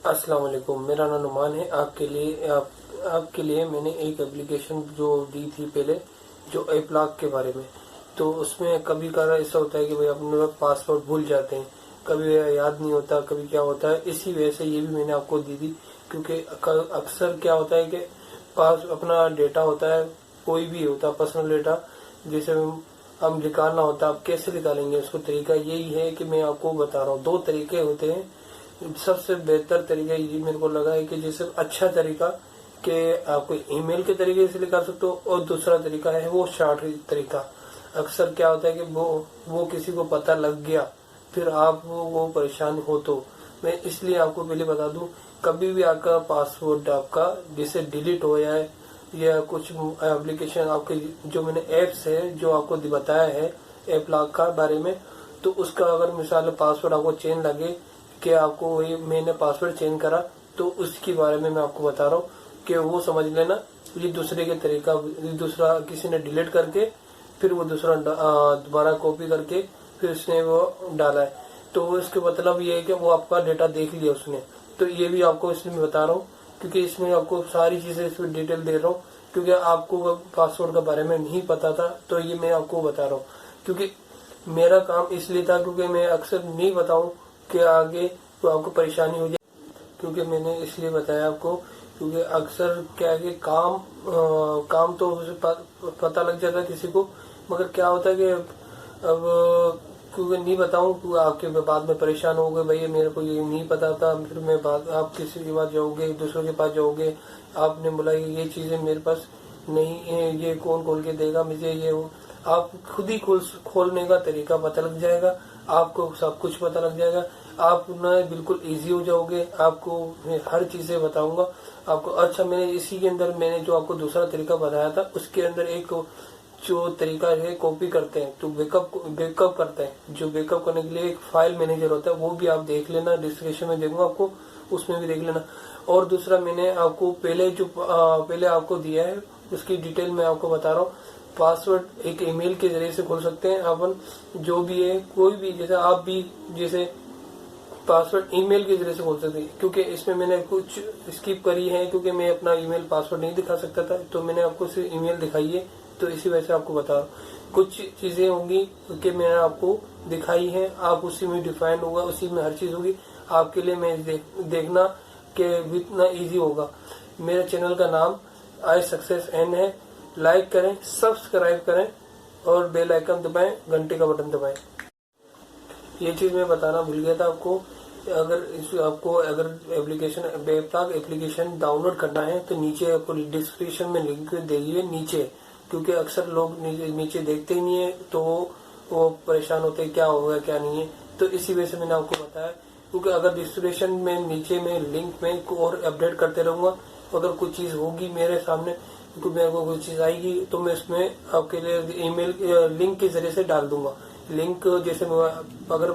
अस्सलाम वालेकुम। मेरा नाम नुमान है। आपके लिए मैंने एक एप्लीकेशन जो दी थी पहले, जो ऐप लॉक के बारे में। तो उसमें कभी कभार ऐसा होता है कि भाई अपने पासवर्ड भूल जाते हैं, कभी याद नहीं होता, कभी क्या होता है। इसी वजह से ये भी मैंने आपको दी थी, क्योंकि अक्सर क्या होता है कि पास अपना डेटा होता है, कोई भी होता है पर्सनल डेटा, जैसे हम निकालना होता है। आप कैसे निकालेंगे उसको, तरीका यही है कि मैं आपको बता रहा हूँ। दो तरीके होते हैं। सबसे बेहतर तरीका ये मेरे को लगा है कि जैसे अच्छा तरीका कि आपको ईमेल के तरीके से निकाल सकते हो, और दूसरा तरीका है वो शॉर्ट तरीका। अक्सर क्या होता है कि वो किसी को पता लग गया, फिर आप वो परेशान हो। तो मैं इसलिए आपको पहले बता दूं, कभी भी आपका पासवर्ड आपका जैसे डिलीट हो जाए, या कुछ एप्लीकेशन आपके जो मैंने एप्स है जो आपको बताया है ऐप लॉक का बारे में, तो उसका अगर मिसाल पासवर्ड आपको चेंज लगे कि आपको वही मैंने पासवर्ड चेंज करा, तो उसके बारे में मैं आपको बता रहा हूँ कि वो समझ लेना। ये दूसरे के तरीका, दूसरा किसी ने डिलीट करके फिर वो दूसरा दोबारा कॉपी करके फिर उसने वो डाला है। तो इसके मतलब ये है कि वो आपका डेटा देख लिया उसने। तो ये भी आपको इसलिए मैं बता रहा हूँ, क्योंकि इसमें आपको सारी चीजें इसमें डिटेल दे रहा हूँ, क्योंकि आपको पासवर्ड के बारे में नहीं पता था। तो ये मैं आपको बता रहा हूँ, क्योंकि मेरा काम इसलिए था, क्योंकि मैं अक्सर नहीं बताऊं कि आगे तो आपको परेशानी हो जाए। क्योंकि मैंने इसलिए बताया आपको, क्योंकि अक्सर क्या है कि काम तो उसे पता लग जाता है किसी को, मगर क्या होता है कि अब क्योंकि नहीं बताऊं तो आपके बाद में परेशान हो गए, भाई मेरे को ये नहीं पता था। फिर मैं बात आप किसी के पास जाओगे, दूसरों के पास जाओगे, आपने बोला ये चीजें मेरे पास नहीं है, ये कौन खोल के देगा मुझे, ये वो। आप खुद ही खोलने का तरीका पता लग जाएगा, आपको सब कुछ पता लग जाएगा। आप ना बिल्कुल इजी हो जाओगे। आपको मैं हर चीजें बताऊंगा आपको। अच्छा, मैंने इसी के अंदर मैंने जो आपको दूसरा तरीका बताया था, उसके अंदर एक जो तरीका है कॉपी करते हैं, तो बैकअप करते हैं। जो बैकअप करने के लिए एक फाइल मैनेजर होता है, वो भी आप देख लेना, डिस्क्रिप्शन में दूंगा आपको, उसमें भी देख लेना। और दूसरा मैंने आपको पहले आपको दिया है, उसकी डिटेल मैं आपको बता रहा हूँ। पासवर्ड एक ईमेल के जरिए से खोल सकते हैं अपन, जो भी है कोई भी, जैसे आप भी जैसे पासवर्ड ईमेल के जरिए से खोल सकते हैं। क्योंकि इसमें मैंने कुछ स्किप करी है, क्योंकि मैं अपना ईमेल पासवर्ड नहीं दिखा सकता था, तो मैंने आपको सिर्फ ईमेल दिखाई है। तो इसी वजह से आपको बता रहा हूँ। कुछ चीजें होंगी कि मैंने आपको दिखाई है, आप उसी में डिफाइन होगा, उसी में हर चीज होगी आपके लिए। मैं देखना कि इतना ईजी होगा। मेरे चैनल का नाम आई सक्सेस एन है। लाइक करें, सब्सक्राइब करें, और बेल आइकन दबाएं, घंटे का बटन दबाएं। ये चीज मैं बताना भूल गया था आपको। आपको अगर एप्लीकेशन वेबटॉक एप्लीकेशन डाउनलोड करना है, तो नीचे आपको डिस्क्रिप्शन में लिंक दे दिए नीचे। क्योंकि अक्सर लोग नीचे देखते ही नहीं है, तो वो परेशान होते हैं क्या होगा क्या नहीं है। तो इसी वजह से मैंने आपको बताया, क्योंकि अगर डिस्क्रिप्शन में नीचे में लिंक में और अपडेट करते रहूंगा, अगर कुछ चीज होगी मेरे सामने, क्योंकि मेरे को कोई चीज आएगी, तो मैं उसमें आपके लिए ईमेल लिंक के जरिए से डाल दूंगा। लिंक जैसे अगर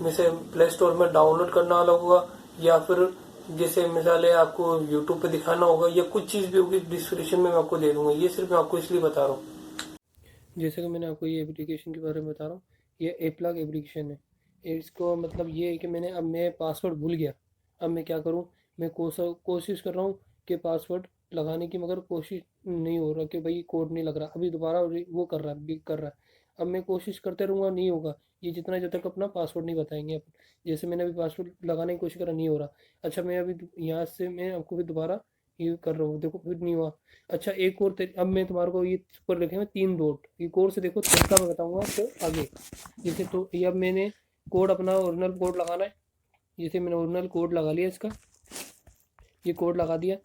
जैसे प्ले स्टोर में डाउनलोड करना वाला होगा, या फिर जैसे मिसाल है आपको यूट्यूब पे दिखाना होगा, या कुछ चीज भी होगी, डिस्क्रिप्शन में मैं आपको दे दूंगा। ये सिर्फ मैं आपको इसलिए बता रहा हूँ। जैसे कि मैंने आपको ये एप्लीकेशन के बारे में बता रहा हूँ, ये एप्लॉग एप्लीकेशन है। इसको मतलब ये है कि मैं पासवर्ड भूल गया। अब मैं क्या करूँ, मैं कोशिश कर रहा हूँ कि पासवर्ड लगाने की, मगर कोशिश नहीं हो रहा कि भाई कोड नहीं लग रहा। अभी दोबारा वो कर रहा है, भी कर रहा है। अब मैं कोशिश करते रहूँगा, नहीं होगा ये जितना, जब तक अपना पासवर्ड नहीं बताएंगे अपन। जैसे मैंने अभी पासवर्ड लगाने की कोशिश करा, नहीं हो रहा। अच्छा, मैं अभी यहाँ से मैं आपको फिर दोबारा ये कर रहा हूँ, देखो फिर नहीं हुआ। अच्छा, एक और अब मैं तुम्हारे को ये ऊपर लिखे हैं 3 डॉट, एक और से देखो तरीका मैं बताऊंगा तो आगे। जैसे तो ये अब मैंने कोड अपना ओरिजिनल कोड लगाना है। जैसे मैंने ओरिजिनल कोड लगा लिया इसका, ये कोड लगा दिया।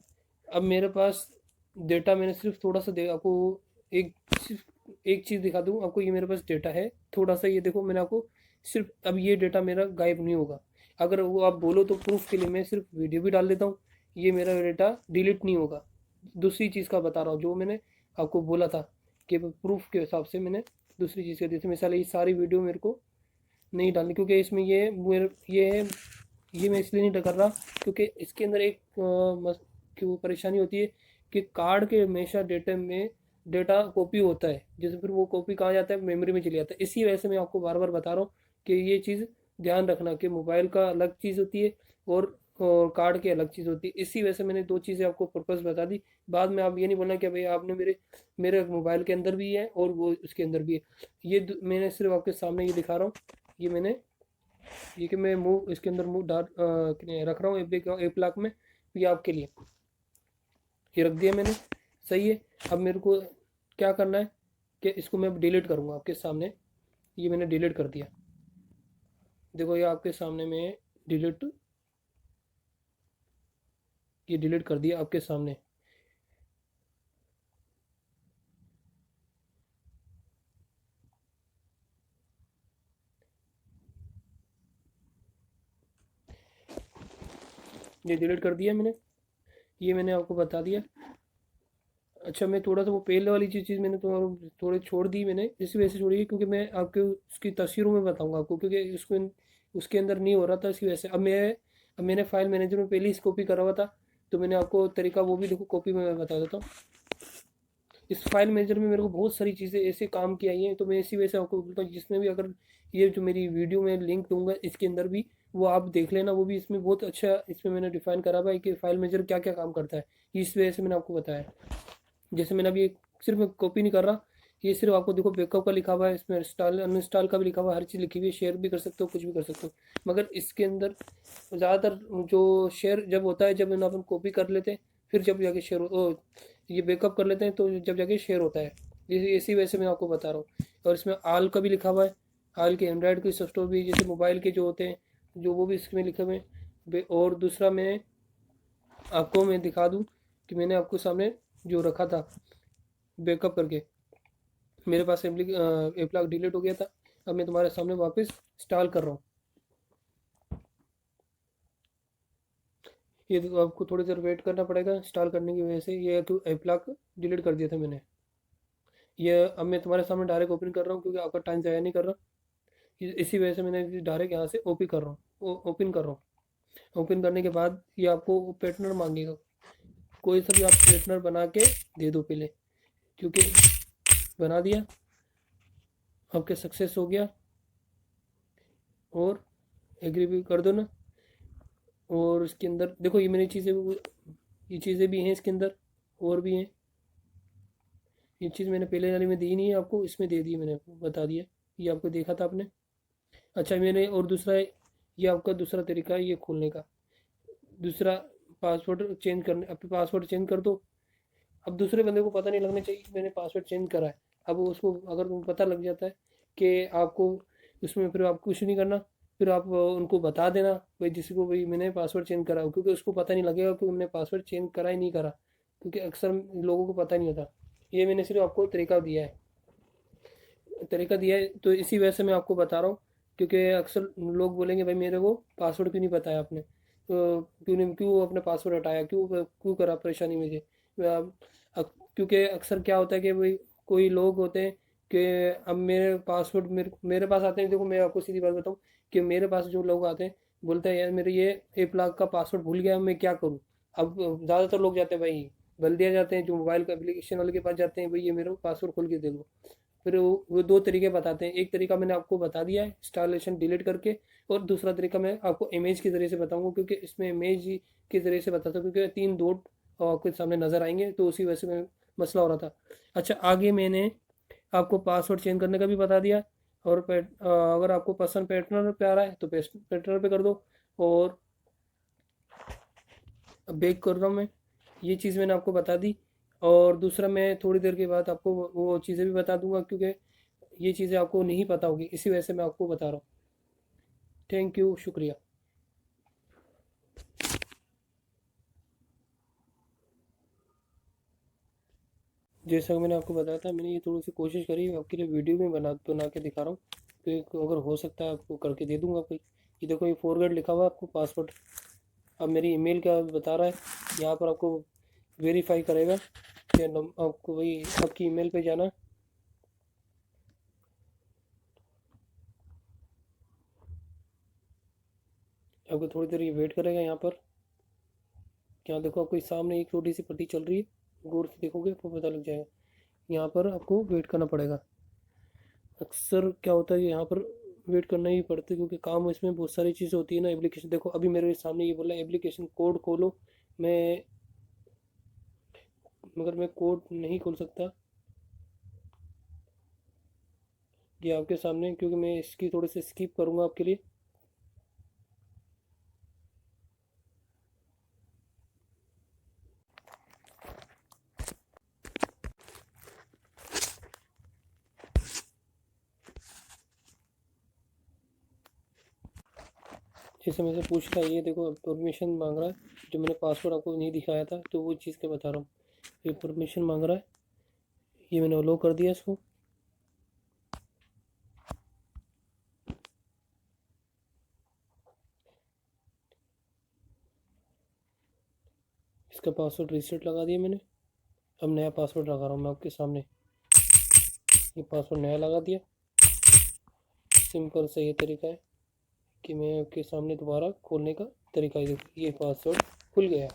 अब मेरे पास डेटा मैंने सिर्फ थोड़ा सा दे आपको, एक सिर्फ एक चीज़ दिखा दूँ आपको। ये मेरे पास डेटा है थोड़ा सा, ये देखो मैंने आपको सिर्फ, अब ये डेटा मेरा गायब नहीं होगा। अगर वो आप बोलो तो प्रूफ के लिए मैं सिर्फ वीडियो भी डाल देता हूँ, ये मेरा डेटा डिलीट नहीं होगा। दूसरी चीज़ का बता रहा हूँ, जो मैंने आपको बोला था कि प्रूफ के हिसाब से मैंने दूसरी चीज़ कर दी थी। मिसाल ये सारी वीडियो मेरे को नहीं डालनी, क्योंकि इसमें ये है, ये मैं इसलिए नहीं कर रहा, क्योंकि इसके अंदर एक कि वो परेशानी होती है कि कार्ड के हमेशा डेटा में डेटा कॉपी होता है, जैसे फिर वो कॉपी कहाँ जाता है, मेमोरी में चली जाता है। इसी वजह से मैं आपको बार बार बता रहा हूँ कि ये चीज़ ध्यान रखना कि मोबाइल का अलग चीज़ होती है, और और कार्ड की अलग चीज़ होती है। इसी वजह से मैंने दो चीज़ें आपको पर्पस बता दी। बाद में आप ये नहीं बोलना कि भाई आपने मेरे मोबाइल के अंदर भी है और वो उसके अंदर भी है। मैंने सिर्फ आपके सामने ये दिखा रहा हूँ। ये मैंने ये कि मैं मुंह इसके अंदर मुंह डाल रख रहा हूँ एक लाख में। ये आपके लिए ये रख दिया मैंने। सही है। अब मेरे को क्या करना है कि इसको मैं डिलीट करूँगा आपके सामने। ये मैंने डिलीट कर दिया। देखो ये आपके सामने में डिलीट ये डिलीट कर दिया आपके सामने। ये डिलीट कर दिया मैंने। ये मैंने आपको बता दिया। अच्छा, मैं थोड़ा सा वो पहले वाली चीज़ मैंने थोड़ी छोड़ दी मैंने, इसी वजह से छोड़ी है क्योंकि मैं आपके उसकी तस्वीरों में बताऊंगा आपको, क्योंकि उसको उसके अंदर नहीं हो रहा था इसी वजह से। अब मैंने फाइल मैनेजर में पहले ही कॉपी करा हुआ था, तो मैंने आपको तरीका वो भी देखो कॉपी में मैं बता देता हूँ। इस फाइल मैनेजर में मेरे को बहुत सारी चीज़ें ऐसे काम की आई हैं, तो मैं इसी वजह से आपको बोलता हूँ जिसमें भी अगर ये जो मेरी वीडियो में लिंक दूंगा इसके अंदर भी वो आप देख लेना। वो भी इसमें बहुत अच्छा इसमें मैंने डिफाइन करा हुआ है कि फाइल मैनेजर क्या क्या काम करता है। इस वजह से मैंने आपको बताया। जैसे मैंने अभी सिर्फ कॉपी नहीं कर रहा, ये सिर्फ आपको देखो बैकअप का लिखा हुआ है, इसमें इंस्टॉल अनइंस्टॉल का भी लिखा हुआ है, हर चीज़ लिखी हुई है। शेयर भी कर सकते हो, कुछ भी कर सकते हो। मगर इसके अंदर ज़्यादातर जो शेयर जब होता है जब अपन कॉपी कर लेते हैं, फिर जब जाके शेयर ये बैकअप कर लेते हैं तो जब जाके शेयर होता है। इसी वजह से मैं आपको बता रहा हूँ। और इसमें आल का भी लिखा हुआ है, आल के एंड्रॉयड की सॉफ्टवेयर भी, जैसे मोबाइल के जो होते हैं जो वो भी इसमें लिखे हुए हैं। और दूसरा मैं दिखा दूँ कि मैंने आपको सामने जो रखा था बैकअप करके, मेरे पास एप्लाक डिलीट हो गया था। अब मैं तुम्हारे सामने वापस इंस्टॉल कर रहा हूँ। ये तो आपको थोड़ी देर वेट करना पड़ेगा इंस्टॉल करने की वजह से। ये तो एप्लाक डिलीट कर दिया था मैंने। ये अब मैं तुम्हारे सामने डायरेक्ट ओपन कर रहा हूँ क्योंकि आपका टाइम ज़ाया नहीं कर रहा। इसी वजह से मैंने डायरेक्ट यहाँ से ओपन कर रहा हूँ, ओपन कर रहा हूँ। ओपन करने के बाद ये आपको पैटर्न मांगेगा। कोई सा भी आप पैटर्न बना के दे दो पहले, क्योंकि बना दिया आपके सक्सेस हो गया। और एग्री भी कर दो ना। और इसके अंदर देखो ये चीज़ें भी हैं इसके अंदर, और भी हैं। ये चीज़ मैंने पहले वाली में दी नहीं है आपको, इसमें दे दी मैंने, बता दिया। ये आपको देखा था आपने। अच्छा, मैंने और दूसरा ये आपका दूसरा तरीका है ये खोलने का। दूसरा पासवर्ड चेंज करने, अपने पासवर्ड चेंज कर दो। अब दूसरे बंदे को पता नहीं लगना चाहिए कि मैंने पासवर्ड चेंज करा है। अब उसको अगर तुम पता लग जाता है कि आपको उसमें, फिर आप कुछ नहीं करना। फिर आप उनको बता देना भाई जिसको भाई मैंने पासवर्ड चेंज करा हो, क्योंकि उसको पता नहीं लगेगा कि मैंने पासवर्ड चेंज करा ही नहीं करा, क्योंकि अक्सर लोगों को पता नहीं होता। ये मैंने सिर्फ आपको तरीका दिया है तो इसी वजह से मैं आपको बता रहा हूँ। क्योंकि अक्सर लोग बोलेंगे भाई मेरे को पासवर्ड क्यों नहीं बताया आपने, तो क्यों अपने पासवर्ड हटाया, क्यों क्यों करा परेशानी मुझे। क्योंकि अक्सर क्या होता है कि भाई कोई लोग होते हैं कि अब मेरे पास आते हैं। देखो मैं आपको सीधी बात बताऊं कि मेरे पास जो लोग आते हैं बोलते हैं यार मेरे ये 1 लाख का पासवर्ड भूल गया, मैं क्या करूं। अब ज़्यादातर लोग जाते हैं भाई बल्दिया जाते हैं, जो मोबाइल का एप्लीकेशन वाले के पास जाते हैं, भाई ये मेरे को पासवर्ड खोल के दे दो। फिर वो दो तरीके बताते हैं। एक तरीका मैंने आपको बता दिया है इंस्टॉलेशन डिलीट करके, और दूसरा तरीका मैं आपको इमेज के ज़रिए से बताऊंगा, क्योंकि इसमें इमेज के ज़रिए से बताता हूँ क्योंकि 3 डॉट आपके सामने नज़र आएंगे, तो उसी वजह से मैं मसला हो रहा था। अच्छा, आगे मैंने आपको पासवर्ड चेंज करने का भी बता दिया। और अगर आपको पसंद पैटर्न पे आ रहा है तो पैटर्न पे कर दो। और बेक कर रहा हूँ मैं, ये चीज़ मैंने आपको बता दी। और दूसरा मैं थोड़ी देर के बाद आपको वो चीज़ें भी बता दूंगा, क्योंकि ये चीज़ें आपको नहीं पता होगी, इसी वजह से मैं आपको बता रहा हूँ। थैंक यू, शुक्रिया। जैसा कि मैंने आपको बताया था, मैंने ये थोड़ी सी कोशिश करी आपके लिए, वीडियो में बना बना के दिखा रहा हूँ। तो अगर हो सकता है आपको करके दे दूंगा कोई। ये देखो ये फॉरवर्ड लिखा हुआ है आपको पासवर्ड। अब मेरी ईमेल का बता रहा है, यहाँ पर आपको वेरीफाई करेगा कि आपको वही आपकी ईमेल पे जाना। आपको थोड़ी देर ये वेट करेगा यहाँ पर। यहाँ देखो आपको इस सामने एक छोटी सी पट्टी चल रही है, गौर से देखोगे आपको पता लग जाएगा। यहाँ पर आपको वेट करना पड़ेगा। अक्सर क्या होता है कि यहाँ पर वेट करना ही पड़ता है, क्योंकि काम इसमें बहुत सारी चीज़ें होती है ना। एप्लीकेशन देखो, अभी मेरे सामने ये बोला एप्लीकेशन कोड खोलो, मैं मगर मैं कोड नहीं खोल सकता ये आपके सामने, क्योंकि मैं इसकी थोड़ी सी स्किप करूँगा आपके लिए। जैसे मेरे से पूछ रहा है, ये देखो परमिशन मांग रहा है, जो मैंने पासवर्ड आपको नहीं दिखाया था, तो वो चीज़ के बता रहा हूँ। ये परमिशन मांग रहा है, ये मैंने अलो कर दिया इसको। इसका पासवर्ड रीसेट लगा दिया मैंने। अब नया पासवर्ड लगा रहा हूँ मैं आपके सामने। ये पासवर्ड नया लगा दिया। सिंपल सा ये तरीका है कि मैं आपके सामने दोबारा खोलने का तरीका है। देखो ये पासवर्ड खुल गया।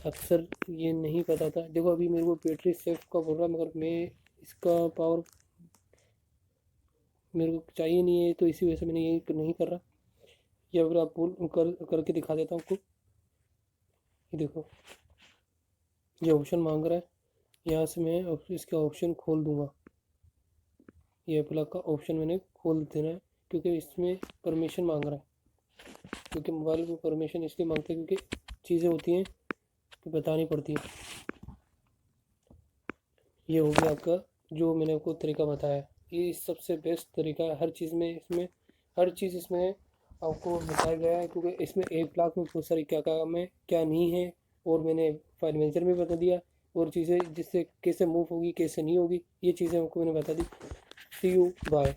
अक्सर ये नहीं पता था। देखो अभी मेरे को बैटरी सेफ का बोल रहा है, मगर मैं इसका पावर मेरे को चाहिए नहीं है, तो इसी वजह से मैंने ये नहीं कर रहा। या फिर आप बोल करके दिखा देता हूँ आपको। ये देखो, ये ऑप्शन मांग रहा है, यहाँ से मैं इसका ऑप्शन खोल दूंगा। ये प्लग का ऑप्शन मैंने खोल देना है, क्योंकि इसमें परमिशन मांग रहा है। क्योंकि मोबाइल में परमिशन इसलिए मांगते हैं क्योंकि चीज़ें होती हैं तो बतानी पड़ती है। ये हो गया आपका, जो मैंने आपको तरीका बताया। ये सबसे बेस्ट तरीका है हर चीज़ में। इसमें हर चीज़ इसमें आपको बताया गया है, क्योंकि इसमें एक ब्लॉक में बहुत सारी क्या काम है क्या नहीं है, और मैंने फाइल मैनेजर में बता दिया, और चीज़ें जिससे कैसे मूव होगी कैसे नहीं होगी, ये चीज़ें आपको मैंने बता दी। सी यू बाय।